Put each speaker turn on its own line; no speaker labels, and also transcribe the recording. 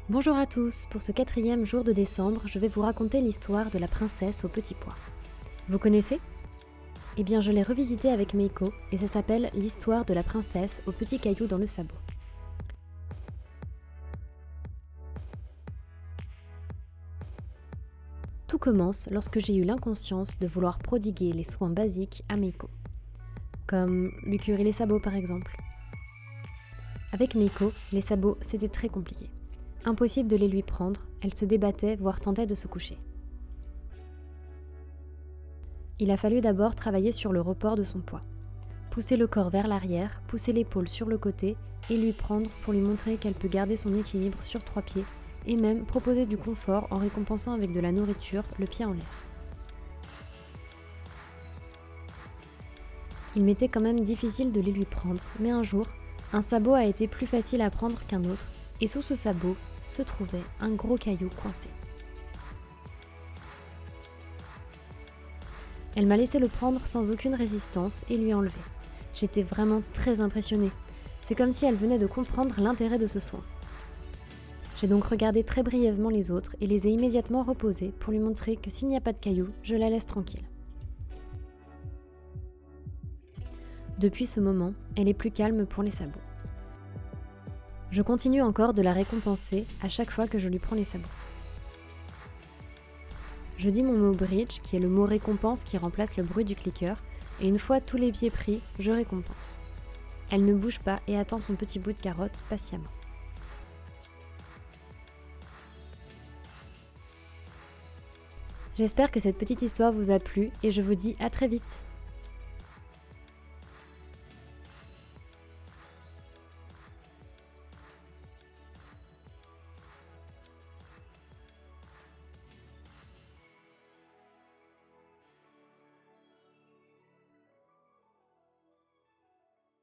Bonjour à tous, pour ce 4e jour de décembre, je vais vous raconter l'histoire de la princesse au petit pois. Vous connaissez ? Eh bien je l'ai revisité avec Meiko et ça s'appelle l'histoire de la princesse au petit caillou dans le sabot. Tout commence lorsque j'ai eu l'inconscience de vouloir prodiguer les soins basiques à Meiko. Comme lui curer les sabots par exemple. Avec Meiko, les sabots c'était très compliqué. Impossible de les lui prendre, elle se débattait voire tentait de se coucher. Il a fallu d'abord travailler sur le report de son poids. Pousser le corps vers l'arrière, pousser l'épaule sur le côté et lui prendre pour lui montrer qu'elle peut garder son équilibre sur 3 pieds et même proposer du confort en récompensant avec de la nourriture le pied en l'air. Il m'était quand même difficile de les lui prendre, mais un jour, un sabot a été plus facile à prendre qu'un autre et sous ce sabot se trouvait un gros caillou coincé. Elle m'a laissé le prendre sans aucune résistance et lui enlever. J'étais vraiment très impressionnée. C'est comme si elle venait de comprendre l'intérêt de ce soin. J'ai donc regardé très brièvement les autres et les ai immédiatement reposés pour lui montrer que s'il n'y a pas de caillou, je la laisse tranquille. Depuis ce moment, elle est plus calme pour les sabots. Je continue encore de la récompenser à chaque fois que je lui prends les sabots. Je dis mon mot bridge, qui est le mot récompense qui remplace le bruit du clicker, et une fois tous les pieds pris, je récompense. Elle ne bouge pas et attend son petit bout de carotte patiemment. J'espère que cette petite histoire vous a plu et je vous dis à très vite.